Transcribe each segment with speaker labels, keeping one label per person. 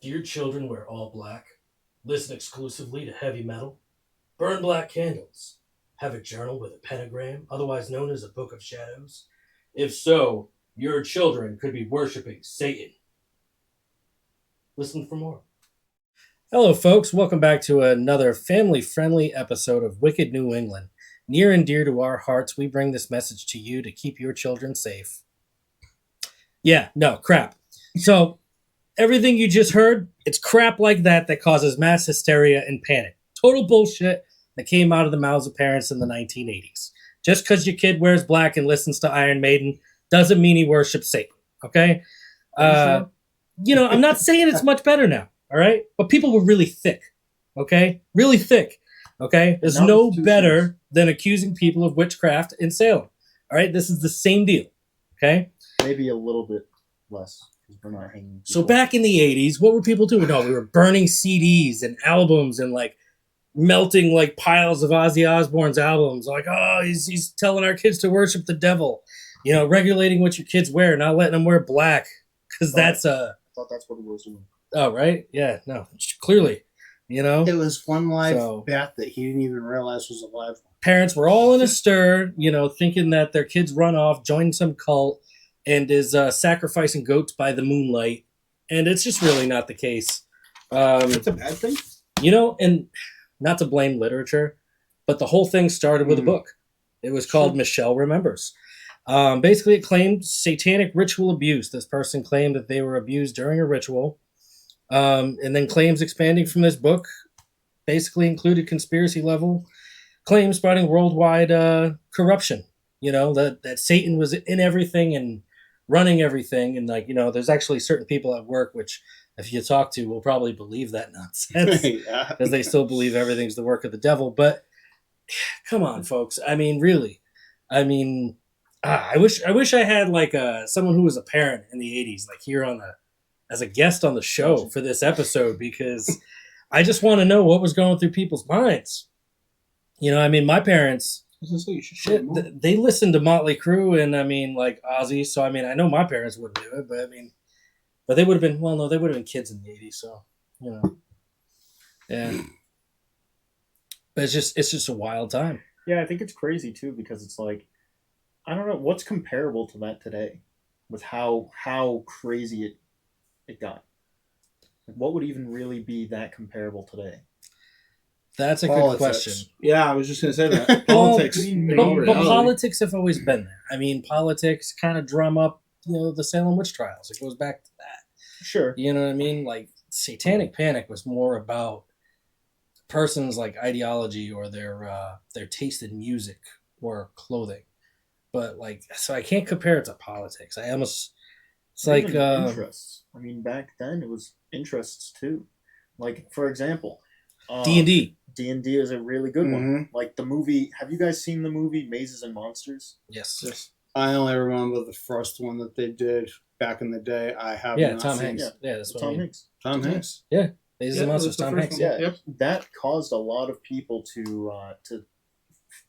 Speaker 1: Do your children wear all black? Listen exclusively to heavy metal? Burn black candles? Have a journal with a pentagram, otherwise known as a book of shadows? If so, your children could be worshiping Satan. Listen for more. Hello, folks. Welcome back to another family friendly episode of Wicked New England. Near and dear to our hearts, we bring this message to you to keep your children safe. Yeah, no, crap. So, everything you just heard, it's crap like that causes mass hysteria and panic. Total bullshit that came out of the mouths of parents in the 1980s. Just because your kid wears black and listens to Iron Maiden doesn't mean he worships Satan, okay? I'm not saying it's much better now, all right? But people were really thick, okay? Really thick, okay? There's no better than accusing people of witchcraft in Salem, all right? This is the same deal, okay?
Speaker 2: Maybe a little bit less. We're not hanging.
Speaker 1: So back in the 80s, what were people doing? No, we were burning CDs and albums and like melting like piles of Ozzy Osbourne's albums. Like, oh, he's telling our kids to worship the devil. You know, regulating what your kids wear, not letting them wear black. Because that's
Speaker 2: I thought that's what it was doing.
Speaker 1: Oh, right? Yeah, no, clearly. You know?
Speaker 3: It was one live bat that he didn't even realize was a live one.
Speaker 1: Parents were all in a stir, thinking that their kids run off, join some cult, and is sacrificing goats by the moonlight. And it's just really not the case.
Speaker 3: It's a bad thing?
Speaker 1: And not to blame literature, but the whole thing started with a book. It was called Michelle Remembers. Basically, it claimed satanic ritual abuse. This person claimed that they were abused during a ritual. And then claims expanding from this book basically included conspiracy level claims spreading worldwide corruption. That Satan was in everything and running everything. And there's actually certain people at work, which if you talk to, will probably believe that nonsense because they still believe everything's the work of the devil. But come on, folks. I mean, really. I mean, I wish I had like someone who was a parent in the 80s, like here as a guest on the show for this episode, because I just want to know what was going through people's minds. My parents, they listened to Motley Crue and like Ozzy. So, I know my parents wouldn't do it, but they would have been, they would have been kids in the 80s. So, yeah. But it's just a wild time.
Speaker 2: Yeah, I think it's crazy too, because it's like, I don't know what's comparable to that today with how crazy it got. What would even really be that comparable today?
Speaker 1: That's a good question.
Speaker 3: Yeah, I was just going to say that. Politics.
Speaker 1: But politics have always been there. Politics kind of drum up, the Salem witch trials. It goes back to that.
Speaker 2: Sure.
Speaker 1: You know what I mean? Like, Satanic Panic was more about person's like ideology or their taste in music or clothing. But so I can't compare it to politics. It's like
Speaker 2: interests. Back then it was interests too. Like, for example,
Speaker 1: D&D.
Speaker 2: D&D is a really good one. Like the movie. Have you guys seen the movie Mazes and Monsters?
Speaker 1: Yes.
Speaker 3: I only remember the first one that they did back in the day. I have
Speaker 1: Tom Hanks. Yeah, that's what
Speaker 2: Tom Hanks.
Speaker 3: Tom Hanks.
Speaker 1: Yeah, Mazes and Monsters. Tom Hanks.
Speaker 2: Yeah, yep. That caused a lot of people to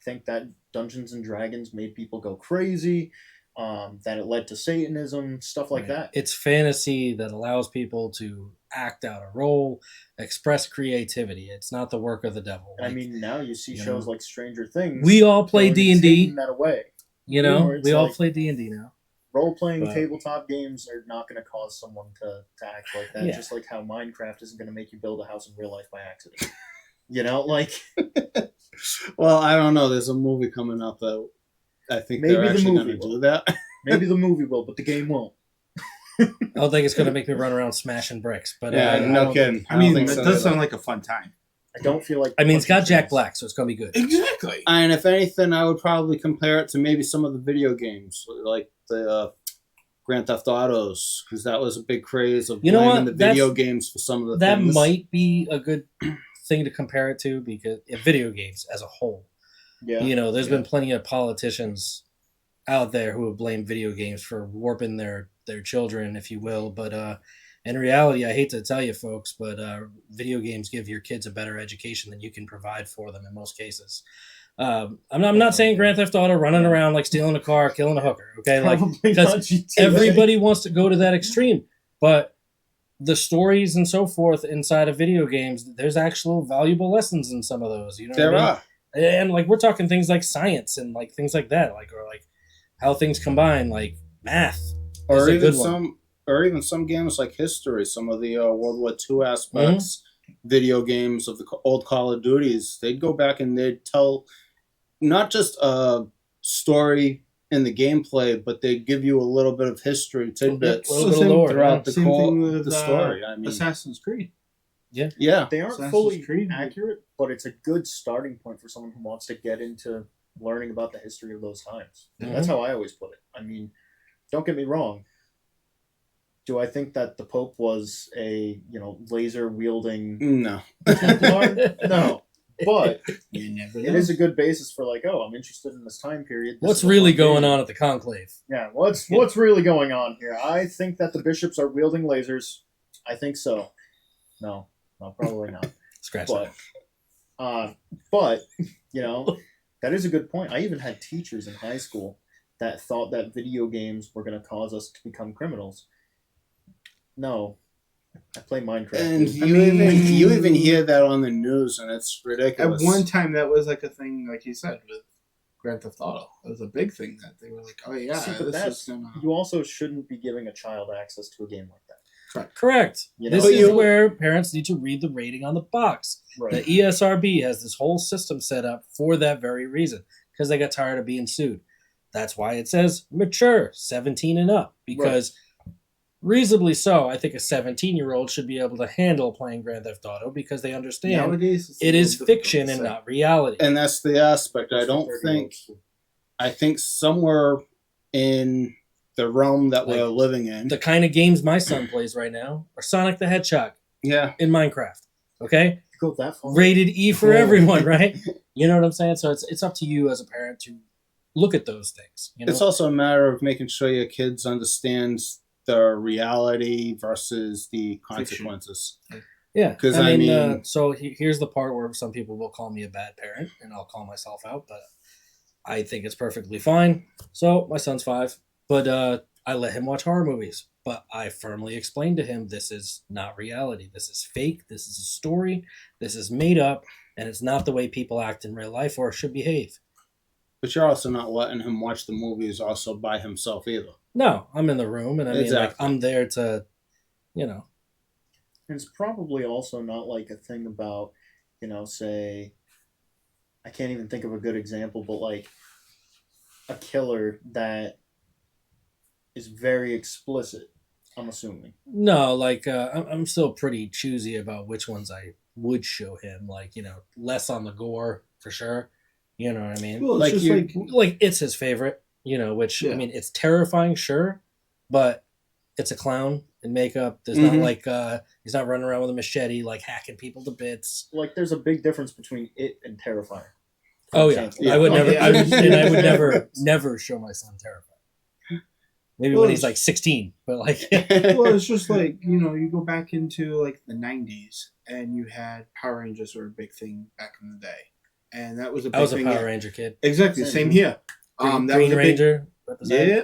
Speaker 2: think that Dungeons and Dragons made people go crazy. That it led to Satanism, stuff like that.
Speaker 1: It's fantasy that allows people to act out a role, express creativity. It's not the work of the devil.
Speaker 2: Now you see shows like Stranger Things.
Speaker 1: We all play D&D.
Speaker 2: That away.
Speaker 1: We all play D&D now.
Speaker 2: Role-playing tabletop games are not going to cause someone to act like that, just like how Minecraft isn't going to make you build a house in real life by accident.
Speaker 3: Well, I don't know. There's a movie coming up that I think maybe they're actually going to do that.
Speaker 2: Maybe the movie will, but the game won't.
Speaker 1: I don't think it's going to make me run around smashing bricks. But
Speaker 3: no kidding.
Speaker 4: That does sound like a fun time.
Speaker 2: I don't feel like...
Speaker 1: it's got Jack Black, so it's going to be good.
Speaker 4: Exactly.
Speaker 3: And if anything, I would probably compare it to maybe some of the video games, like the Grand Theft Autos, because that was a big craze of blaming the video games for some of the things.
Speaker 1: That might be a good thing to compare it to, because video games as a whole.
Speaker 2: Yeah.
Speaker 1: There's been plenty of politicians out there who have blamed video games for warping their children, if you will. But in reality, I hate to tell you folks, but video games give your kids a better education than you can provide for them in most cases. I'm not saying Grand Theft Auto running around like stealing a car, killing a hooker, okay? Because everybody wants to go to that extreme. But the stories and so forth inside of video games, there's actual valuable lessons in some of those. You know,
Speaker 3: There
Speaker 1: what I mean?
Speaker 3: are.
Speaker 1: And like we're talking things like science and like things like that, like or like how things combine, like math,
Speaker 3: Or
Speaker 1: is a
Speaker 3: even
Speaker 1: good one.
Speaker 3: some games like history, some of the World War II aspects, video games of the old Call of Duties, they'd go back and they'd tell not just a story in the gameplay, but they'd give you a little bit of history tidbits
Speaker 1: A little bit of lore,
Speaker 3: throughout
Speaker 4: Same thing with
Speaker 3: the story. I mean,
Speaker 4: Assassin's Creed.
Speaker 3: yeah,
Speaker 2: They aren't
Speaker 4: Assassin's
Speaker 2: fully
Speaker 4: Creed.
Speaker 2: accurate, but it's a good starting point for someone who wants to get into learning about the history of those times.
Speaker 1: Mhm.
Speaker 2: That's how I always put it. I mean, don't get me wrong. Do I think that the Pope was a laser wielding
Speaker 3: no.
Speaker 2: Templar? No, but
Speaker 4: You never
Speaker 2: it is a good basis for like, oh, I'm interested in this time period. This
Speaker 1: What's
Speaker 2: is a
Speaker 1: really
Speaker 2: fun
Speaker 1: going
Speaker 2: game.
Speaker 1: on at the conclave?
Speaker 2: Yeah, what's really going on here? I think that the bishops are wielding lasers. I think so. No, probably not.
Speaker 1: Scratch
Speaker 2: But,
Speaker 1: that.
Speaker 2: but that is a good point. I even had teachers in high school that thought that video games were going to cause us to become criminals. No, I play Minecraft.
Speaker 3: And
Speaker 2: dude.
Speaker 3: you even hear that on the news, and it's
Speaker 4: At
Speaker 3: ridiculous.
Speaker 4: one time, that was like a thing, like you said, with Grand Theft Auto. It was a big thing that they were like, oh yeah,
Speaker 2: See, but
Speaker 4: this
Speaker 2: that's
Speaker 4: is gonna.
Speaker 2: you also shouldn't be giving a child access to a game like that.
Speaker 1: Correct.
Speaker 2: You
Speaker 1: This
Speaker 2: know,
Speaker 1: is where parents need to read the rating on the box.
Speaker 2: Right.
Speaker 1: The ESRB has this whole system set up for that very reason, because they got tired of being sued. That's why it says mature, 17 and up, because reasonably so, I think a 17-year-old should be able to handle playing Grand Theft Auto because they understand
Speaker 4: Nowadays, it's a
Speaker 1: it is
Speaker 4: little
Speaker 1: fiction
Speaker 4: difficult
Speaker 1: and
Speaker 4: to say.
Speaker 1: not reality.
Speaker 3: And that's the aspect. I
Speaker 2: Just
Speaker 3: don't
Speaker 2: for 30
Speaker 3: think.
Speaker 2: years.
Speaker 3: I think somewhere in the realm that we're
Speaker 1: Like,
Speaker 3: living in.
Speaker 1: The kind of games my son plays right now are Sonic the Hedgehog
Speaker 3: Yeah.
Speaker 1: in Minecraft. Okay?
Speaker 2: Go that far.
Speaker 1: Rated E for
Speaker 3: Cool.
Speaker 1: everyone, right? You know what I'm saying? So it's up to you as a parent to look at those things. You know?
Speaker 3: It's also a matter of making sure your kids understand the reality versus the consequences.
Speaker 1: Yeah,
Speaker 3: 'Cause I mean-
Speaker 1: so here's the part where some people will call me a bad parent, and I'll call myself out, but I think it's perfectly fine. So my son's 5, but I let him watch horror movies, but I firmly explained to him this is not reality. This is fake. This is a story. This is made up, and it's not the way people act in real life or should behave.
Speaker 3: But you're also not letting him watch the movies also by himself either.
Speaker 1: No, I'm in the room, and I mean, like,
Speaker 3: Exactly.
Speaker 1: I'm there to, you know.
Speaker 2: And it's probably also not like a thing about, say, I can't even think of a good example, but like a killer that is very explicit, I'm assuming.
Speaker 1: No, like I'm still pretty choosy about which ones I would show him. Like, less on the gore for sure. You know what I mean?
Speaker 4: Well, it's
Speaker 3: Like
Speaker 4: just
Speaker 3: you-
Speaker 1: Like it's his favorite. Which I
Speaker 4: Yeah.
Speaker 1: mean, it's terrifying, sure, but it's a clown in makeup. There's not
Speaker 3: Mhm.
Speaker 1: like he's not running around with a machete like hacking people to bits.
Speaker 2: Like there's a big difference between it and Terrifier. for
Speaker 1: Oh yeah,
Speaker 2: example.
Speaker 1: I would
Speaker 3: Oh,
Speaker 1: never.
Speaker 3: yeah.
Speaker 1: I would never show my son terrified. Maybe
Speaker 4: Well,
Speaker 1: when he's like 16, but like
Speaker 4: Well, it's just like, you go back into like the 90s and you had Power Rangers were a big thing back in the day. And that was a big
Speaker 1: I was a
Speaker 4: thing.
Speaker 1: Power Ranger kid.
Speaker 4: Exactly, same here.
Speaker 1: Green,
Speaker 4: that
Speaker 1: Green
Speaker 4: was a
Speaker 1: Ranger. represent.
Speaker 4: Yeah.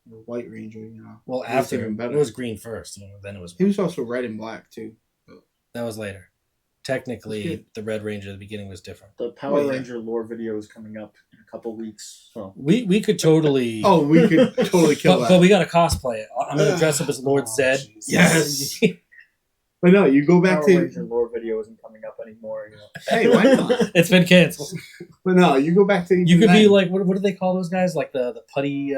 Speaker 4: The White Ranger,
Speaker 1: Well,
Speaker 4: was
Speaker 1: after
Speaker 4: even better.
Speaker 1: it was green first, then it was.
Speaker 4: He was also red and black too.
Speaker 1: That was later. Technically,
Speaker 4: Okay.
Speaker 1: the Red Ranger at the beginning was different.
Speaker 2: The Power
Speaker 4: Oh, yeah.
Speaker 2: Ranger lore video is coming up in a couple weeks. So
Speaker 1: We could totally.
Speaker 4: Oh, we could totally kill
Speaker 1: but
Speaker 4: that.
Speaker 1: we got to cosplay it. I'm gonna dress up as Lord Zed.
Speaker 3: Jesus.
Speaker 4: Yes. But no, you go back
Speaker 2: Power
Speaker 4: to
Speaker 2: Ranger lore video isn't coming up anymore.
Speaker 4: hey, why not?
Speaker 1: It's been canceled.
Speaker 4: But no, you go back to
Speaker 1: You could be
Speaker 4: then.
Speaker 1: like, what do they call those guys? Like the putty.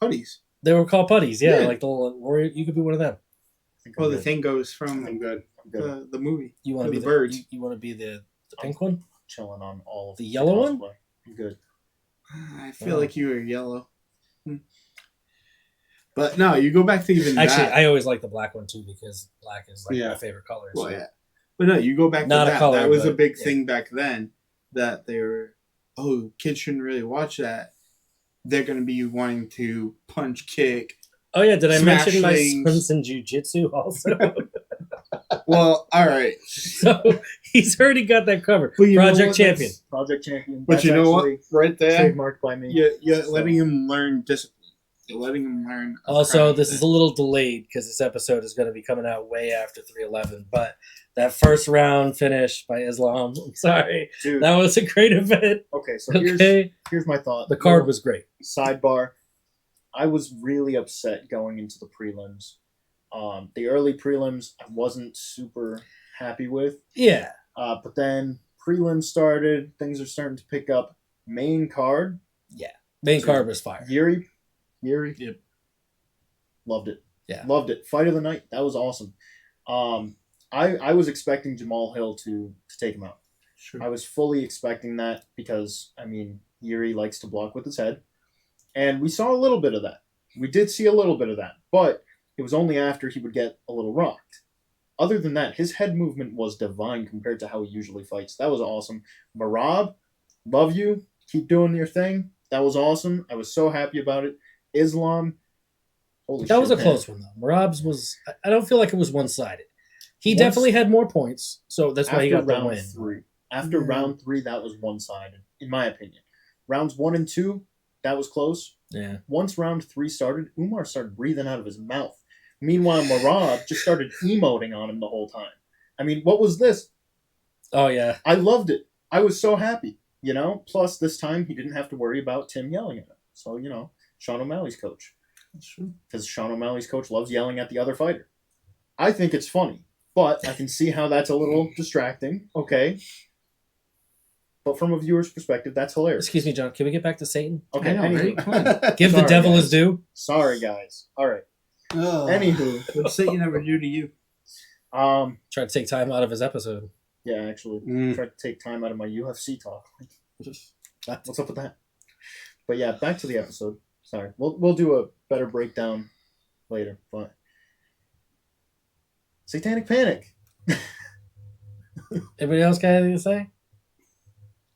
Speaker 4: putties.
Speaker 1: They were called putties. Yeah,
Speaker 4: Yeah.
Speaker 1: like the little warrior. You could be one of them.
Speaker 2: I think
Speaker 4: Well,
Speaker 2: I'm
Speaker 4: the
Speaker 2: good.
Speaker 4: thing goes from
Speaker 3: I'm good.
Speaker 2: I'm good.
Speaker 4: the movie.
Speaker 1: You want to
Speaker 4: To
Speaker 1: be
Speaker 4: the birds.
Speaker 1: You want to be the pink one?
Speaker 2: Chilling on all of
Speaker 1: The yellow one?
Speaker 2: cosplay. I'm good.
Speaker 4: I feel
Speaker 1: Oh.
Speaker 4: like you were yellow. But no, you go back to even
Speaker 1: Actually,
Speaker 4: that.
Speaker 1: I always like the black one too because black is like
Speaker 3: Yeah.
Speaker 1: my favorite color.
Speaker 4: Well, yeah. But no, you go back
Speaker 1: Not
Speaker 4: to
Speaker 1: a
Speaker 4: that.
Speaker 1: color,
Speaker 4: that was a
Speaker 1: but,
Speaker 4: big
Speaker 1: yeah.
Speaker 4: thing back then that they were, oh, kids shouldn't really watch that. They're going to be wanting to punch, kick.
Speaker 1: Oh yeah, did I
Speaker 4: Smash
Speaker 1: mention my
Speaker 4: things.
Speaker 1: son's in jujitsu also?
Speaker 4: Well, all right.
Speaker 1: So he's already got that covered.
Speaker 4: But you know
Speaker 1: Project
Speaker 4: what?
Speaker 1: Champion.
Speaker 2: Project Champion.
Speaker 4: But
Speaker 2: That's
Speaker 4: you know what?
Speaker 2: actually
Speaker 4: Right there,
Speaker 2: trademarked by me.
Speaker 4: you're
Speaker 2: So-
Speaker 4: letting him learn discipline. They're letting him learn.
Speaker 1: Also, this is a little delayed because this episode is going to be coming out way after 311. But that first round finish by Islam, I'm sorry,
Speaker 2: Dude.
Speaker 1: that was a great event.
Speaker 2: Okay, so
Speaker 1: Okay,
Speaker 2: here's my thought.
Speaker 1: the card was great.
Speaker 2: Sidebar. I was really upset going into the prelims. The early prelims I wasn't super happy with.
Speaker 1: Yeah,
Speaker 2: But then prelims started, things are starting to pick up. Main card,
Speaker 1: main card was fire.
Speaker 2: Yuri.
Speaker 4: Yep.
Speaker 2: Loved it.
Speaker 1: Yeah.
Speaker 2: Loved it. Fight of the night. That was awesome. I was expecting Jamal Hill to take him out.
Speaker 4: Sure.
Speaker 2: I was fully expecting that because, I mean, Yuri likes to block with his head. And we saw a little bit of that. We did see a little bit of that. But it was only after he would get a little rocked. Other than that, his head movement was divine compared to how he usually fights. That was awesome. Marab, love you. Keep doing your thing. That was awesome. I was so happy about it. Islam, holy
Speaker 1: That
Speaker 2: shit,
Speaker 1: was a
Speaker 2: man.
Speaker 1: close one though. Marab's was. I don't feel like it was one-sided. He
Speaker 2: Once-
Speaker 1: definitely had more points, so that's why he
Speaker 2: After
Speaker 1: got the
Speaker 2: round
Speaker 1: win.
Speaker 2: 3. After
Speaker 4: Yeah.
Speaker 2: round 3, that was one-sided, in my opinion. Rounds 1 and 2, that was close.
Speaker 1: Yeah,
Speaker 2: Once round 3 started, Umar started breathing out of his mouth. Meanwhile, Marab just started emoting on him the whole time. I mean, what was this?
Speaker 1: oh yeah,
Speaker 2: I loved it. I was so happy, you know? Plus, this time, he didn't have to worry about Tim yelling at him. So, you know, Sean O'Malley's coach.
Speaker 4: That's true.
Speaker 2: Because Sean O'Malley's coach loves yelling at the other fighter. I think it's funny, but I can see how that's a little distracting, okay? But from a viewer's perspective, that's hilarious.
Speaker 1: excuse me, John. Can we get back to Satan?
Speaker 2: Okay,
Speaker 4: I know,
Speaker 2: anywho.
Speaker 4: right? Come on.
Speaker 1: Give the
Speaker 2: Sorry,
Speaker 1: devil
Speaker 2: guys.
Speaker 1: his due.
Speaker 2: Sorry, guys. All right.
Speaker 3: Oh.
Speaker 2: Anywho,
Speaker 4: What's Satan ever do to you?
Speaker 1: Try to take time out of his episode.
Speaker 2: yeah, actually,
Speaker 3: Mm.
Speaker 2: tried to take time out of my UFC talk. What's up with that? But yeah, back to the episode. Sorry, we'll do a better breakdown later. But Satanic Panic.
Speaker 1: Anybody else got anything to say?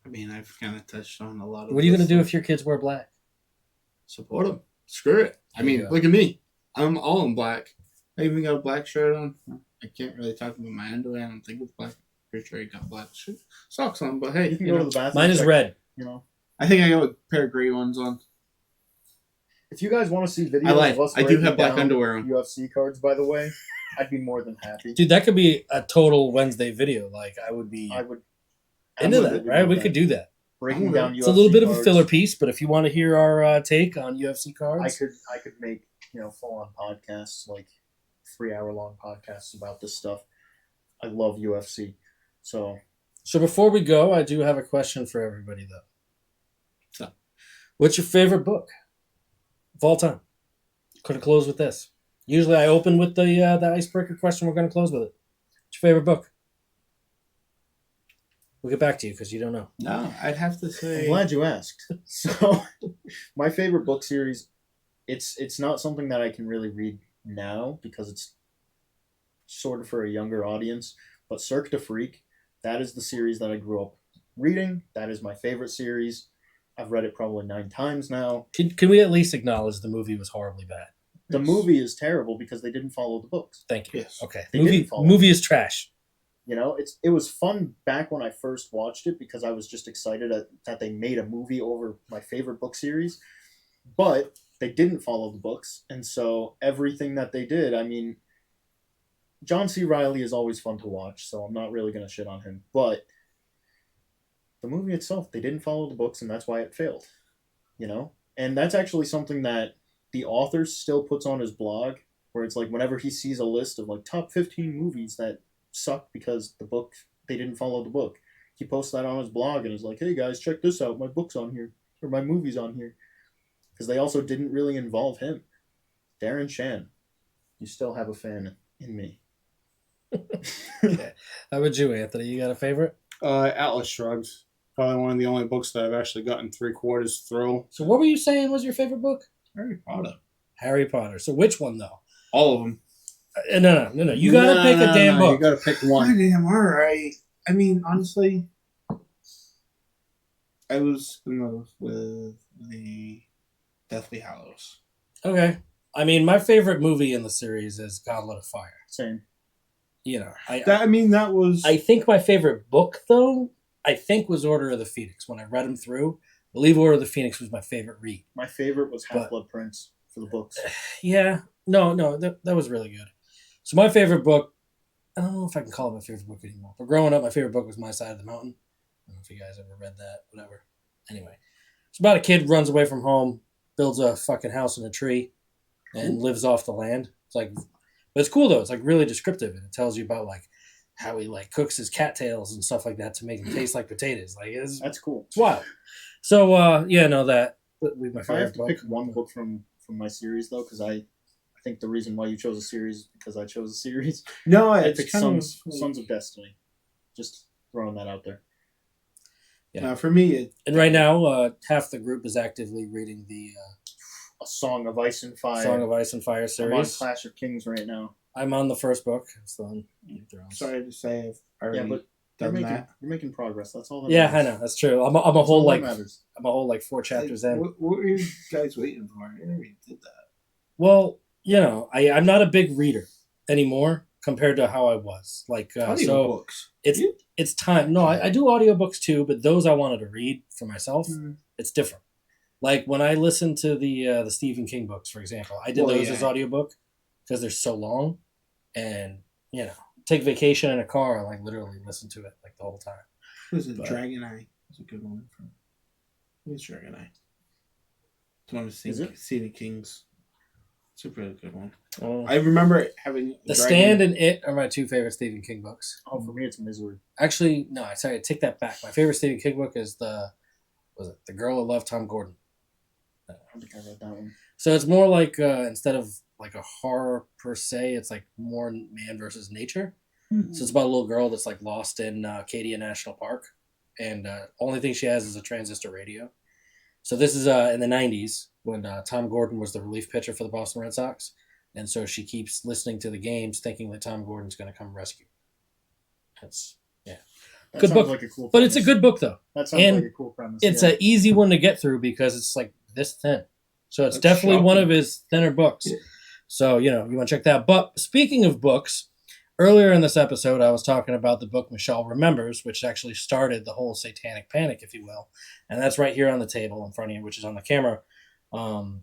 Speaker 4: I mean, I've kind of touched on a lot of.
Speaker 1: What are you
Speaker 4: this
Speaker 1: gonna do
Speaker 4: stuff.
Speaker 1: if your kids wear black?
Speaker 4: Support them? Screw it. I
Speaker 1: There you
Speaker 4: mean,
Speaker 1: go.
Speaker 4: look at me. I'm all in black. I even got a black shirt on. I can't really talk about my underwear. I don't think it's black. Pretty sure I got black socks on, but hey,
Speaker 2: You can
Speaker 4: you
Speaker 2: go
Speaker 4: know,
Speaker 2: to the bathroom.
Speaker 1: Mine is
Speaker 2: check-
Speaker 1: red.
Speaker 2: You know,
Speaker 4: I think I got a pair of gray ones on.
Speaker 2: if you guys want to see videos
Speaker 4: I lied.
Speaker 2: of us
Speaker 4: I do
Speaker 2: breaking
Speaker 4: have black
Speaker 2: down
Speaker 4: underwear on.
Speaker 2: UFC cards, by the way, I'd be more than happy.
Speaker 1: Dude, that could be a total Wednesday video. Like I would be
Speaker 2: I would
Speaker 1: into that,
Speaker 2: absolutely
Speaker 1: right?
Speaker 2: love
Speaker 1: We
Speaker 2: that.
Speaker 1: could do that.
Speaker 2: breaking
Speaker 4: I'm
Speaker 2: down.
Speaker 1: It's a
Speaker 2: UFC
Speaker 1: little bit of a
Speaker 2: cards.
Speaker 1: filler piece, but if you want to hear our take on UFC
Speaker 2: I
Speaker 1: cards,
Speaker 2: could make full on podcasts, like 3-hour long podcasts about this stuff. I love UFC, so
Speaker 1: So before we go, I do have a question for everybody, though.
Speaker 4: So,
Speaker 1: what's your favorite book of all time? Could have closed with this. Usually, I open with the icebreaker question. We're going to close with it. What's your favorite book? We'll get back to you because you don't know.
Speaker 4: No, I'd have to
Speaker 2: I'm
Speaker 4: say.
Speaker 2: glad you asked. So, my favorite book series, it's not something that I can really read now because it's sort of for a younger audience. But Cirque du Freak, that is the series that I grew up reading. That is my favorite series. I've read it probably 9 times now.
Speaker 1: Can we at least acknowledge the movie was horribly bad?
Speaker 2: The movie is terrible because they didn't follow the books.
Speaker 1: Thank you.
Speaker 4: Yes.
Speaker 1: Okay.
Speaker 2: They
Speaker 1: Movie
Speaker 2: didn't follow.
Speaker 1: movie is trash.
Speaker 2: You know, it was fun back when I first watched it because I was just excited that they made a movie over my favorite book series. But they didn't follow the books, and so everything that they did, I mean, John C. Reilly is always fun to watch, so I'm not really going to shit on him. But the movie itself, they didn't follow the books, and that's why it failed. You know? And that's actually something that the author still puts on his blog, where it's like whenever he sees a list of like top 15 movies that suck because the book, they didn't follow the book, he posts that on his blog and is like, hey guys, check this out. My book's on here, or my movie's on here. Because they also didn't really involve him. Darren Shan, you still have a fan in me.
Speaker 1: Okay. How about you, Anthony? You got a favorite?
Speaker 3: Atlas Shrugged. Probably one of the only books that I've actually gotten 3/4 through.
Speaker 1: So what were you saying was your favorite book?
Speaker 4: Harry Potter.
Speaker 1: Harry Potter. So which one though?
Speaker 4: All of them.
Speaker 1: No. You gotta pick a damn book.
Speaker 3: You gotta pick
Speaker 4: I
Speaker 3: one.
Speaker 4: damn all right. I mean, honestly, I was in love with the Deathly Hallows.
Speaker 1: Okay. I mean, my favorite movie in the series is Goblet of Fire.
Speaker 2: Same.
Speaker 1: You know,
Speaker 4: That was.
Speaker 1: I think my favorite book, though, was Order of the Phoenix. When I read them through, I believe Order of the Phoenix was my favorite read.
Speaker 2: My favorite was
Speaker 1: But-
Speaker 2: Half-Blood Prince. for the books.
Speaker 1: Yeah, no, that was really good. So my favorite book, I don't know if I can call it my favorite book anymore. But growing up, my favorite book was My Side of the Mountain. I don't know if you guys ever read that. Whatever. Anyway, it's about a kid runs away from home, builds a fucking house in a tree, and lives off the land. It's like, but it's cool though. It's like really descriptive, and it tells you about like how he like cooks his cattails and stuff like that to make them taste like potatoes. Like
Speaker 2: That's cool.
Speaker 1: it's wild. So yeah, no, that would be my
Speaker 2: If I have
Speaker 1: favorite
Speaker 2: to
Speaker 1: book.
Speaker 2: pick one book from my series though, because I think the reason why you chose a series is because I chose a series.
Speaker 4: No,
Speaker 2: I
Speaker 4: it's
Speaker 2: picked
Speaker 4: kind of
Speaker 2: Sons of Destiny. Just throwing that out there.
Speaker 1: Yeah.
Speaker 4: for me.
Speaker 1: And right now, half the group is actively reading the
Speaker 2: A Song of Ice and Fire.
Speaker 1: Song of Ice and Fire
Speaker 2: I'm on
Speaker 1: series.
Speaker 2: Clash of Kings right now.
Speaker 1: I'm on the first book. It's on Game of Thrones.
Speaker 4: Sorry to say, I've already
Speaker 2: Yeah, but you're
Speaker 4: done
Speaker 2: making
Speaker 4: that.
Speaker 2: you're making progress. That's all. That
Speaker 1: Yeah, I
Speaker 2: matters.
Speaker 1: know that's true. I'm a
Speaker 2: That's
Speaker 1: whole
Speaker 2: all
Speaker 1: like
Speaker 2: that matters.
Speaker 1: 4 chapters in.
Speaker 4: What were you guys waiting for? I already did that.
Speaker 1: Well, I'm not a big reader anymore compared to how I was. Like so,
Speaker 4: Audiobooks.
Speaker 1: it's time. No, I do audiobooks too, but those I wanted to read for myself.
Speaker 4: Mm.
Speaker 1: It's different. Like when I listened to the Stephen King books, for example, I did
Speaker 4: Well,
Speaker 1: those
Speaker 4: yeah.
Speaker 1: as audiobook because they're so long, and take vacation in a car and like literally listen to it like the whole time.
Speaker 4: Was it
Speaker 1: But-
Speaker 4: Dragon Eye? That's a good one. It's Dragon Eye. It's one of
Speaker 2: Is it?
Speaker 4: Stephen King's. It's a really good one.
Speaker 1: Oh.
Speaker 4: I remember having
Speaker 1: The Stand and It are my 2 favorite Stephen King books.
Speaker 2: Oh, for me, it's Misery.
Speaker 1: Actually, no, sorry, I take that back. My favorite Stephen King book is The Girl Who Loved Tom Gordon.
Speaker 2: I don't think I read that one.
Speaker 1: So it's more like instead of like a horror per se, it's like more man versus nature. So it's about a little girl that's like lost in Acadia National Park, and only thing she has is a transistor radio. So this is in the 90s when Tom Gordon was the relief pitcher for the Boston Red Sox, and so she keeps listening to the games, thinking that Tom Gordon's going to come rescue. That's
Speaker 2: That
Speaker 1: Good
Speaker 2: sounds
Speaker 1: book.
Speaker 2: like a cool.
Speaker 1: but it's a
Speaker 2: premise.
Speaker 1: good book though.
Speaker 2: That sounds
Speaker 1: and
Speaker 2: like a cool premise.
Speaker 1: It's
Speaker 2: yeah.
Speaker 1: an easy one to get through because it's like this thin. So it's
Speaker 4: That's
Speaker 1: definitely one
Speaker 4: shocking.
Speaker 1: of his thinner books. So, you want to check that out. But speaking of books, earlier in this episode, I was talking about the book Michelle Remembers, which actually started the whole Satanic Panic, if you will. And that's right here on the table in front of you, which is on the camera. Chama.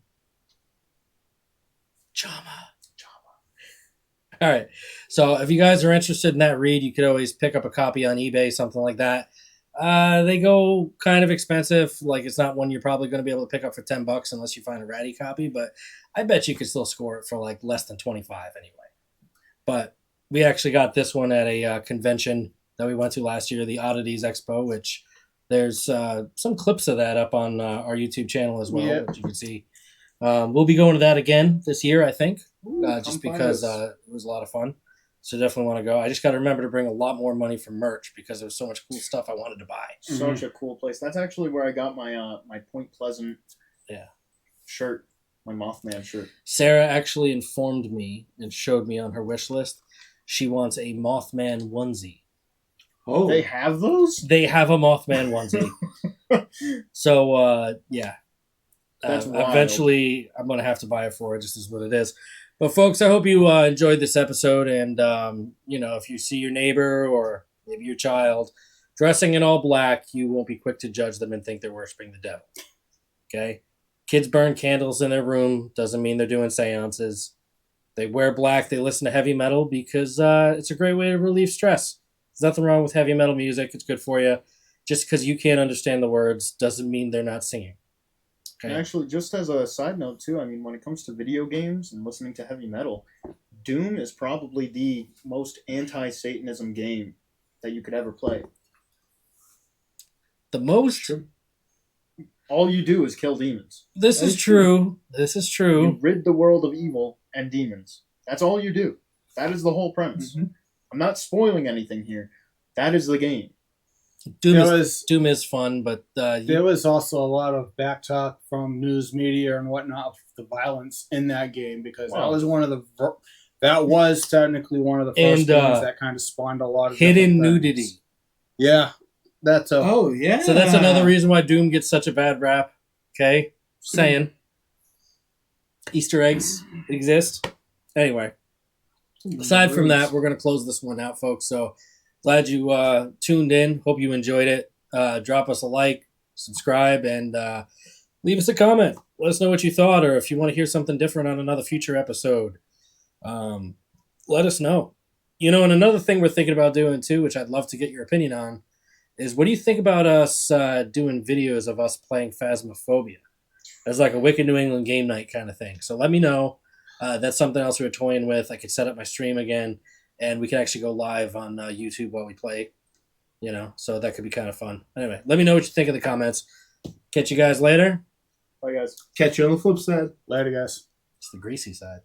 Speaker 1: All right. So if you guys are interested in that read, you could always pick up a copy on eBay, something like that. They go kind of expensive. Like it's not one you're probably going to be able to pick up for $10 unless you find a ratty copy. But I bet you could still score it for like less than 25 anyway. But we actually got this one at a convention that we went to last year, the Oddities Expo, which there's some clips of that up on our YouTube channel as well,
Speaker 3: Yeah.
Speaker 1: which you can see. We'll be going to that again this year, I think,
Speaker 3: Come
Speaker 1: just
Speaker 3: find
Speaker 1: because
Speaker 3: us.
Speaker 1: it was a lot of fun. So definitely want to go. I just got to remember to bring a lot more money for merch because there was so much cool stuff I wanted to buy.
Speaker 2: Such a cool place. That's actually where I got my my Point Pleasant shirt, my Mothman shirt.
Speaker 1: Sarah actually informed me and showed me on her wish list she wants a Mothman onesie.
Speaker 4: Oh,
Speaker 2: They have those?
Speaker 1: They have a Mothman onesie. So, yeah.
Speaker 2: That's wild.
Speaker 1: Eventually, I'm going to have to buy it for her, just as what it is. But, folks, I hope you enjoyed this episode. And, if you see your neighbor or maybe your child dressing in all black, you won't be quick to judge them and think they're worshiping the devil. Okay? Kids burn candles in their room. Doesn't mean they're doing seances. They wear black. They listen to heavy metal because it's a great way to relieve stress. There's nothing wrong with heavy metal music. It's good for you. Just because you can't understand the words doesn't mean they're not singing.
Speaker 2: And
Speaker 1: Okay?
Speaker 2: actually, just as a side note, too, I mean, when it comes to video games and listening to heavy metal, Doom is probably the most anti-Satanism game that you could ever play.
Speaker 1: The most...
Speaker 2: All you do is kill demons.
Speaker 1: This
Speaker 2: That
Speaker 1: is
Speaker 2: is
Speaker 1: true. This is true.
Speaker 2: You rid the world of evil and demons. That's all you do. That is the whole premise.
Speaker 4: Mhm.
Speaker 2: I'm not spoiling anything here. That is the game.
Speaker 1: Doom is fun, but
Speaker 3: There was also a lot of backtalk from news media and whatnot of the violence in that game because
Speaker 2: Wow.
Speaker 3: that was technically one of the first
Speaker 1: And,
Speaker 3: games that kind of spawned a lot of
Speaker 1: hidden
Speaker 3: different things.
Speaker 1: nudity.
Speaker 3: Yeah, that's a
Speaker 4: Oh yeah.
Speaker 1: So that's another reason why Doom gets such a bad rap. Okay? Saying. Easter eggs exist. Anyway, aside from that, we're going to close this one out, folks. So glad you tuned in. Hope you enjoyed it. Drop us a like, subscribe, and leave us a comment. Let us know what you thought, or if you want to hear something different on another future episode. Let us know. You know, and another thing we're thinking about doing too, which I'd love to get your opinion on, is what do you think about us doing videos of us playing Phasmophobia as like a Wicked New England game night kind of thing? So let me know. That's something else we're toying with. I could set up my stream again, and we can actually go live on YouTube while we play. You know, so that could be kind of fun. Anyway, let me know what you think in the comments. Catch you guys later.
Speaker 2: Bye, guys.
Speaker 4: Catch you on the flip side.
Speaker 3: Later, guys.
Speaker 1: It's the greasy side.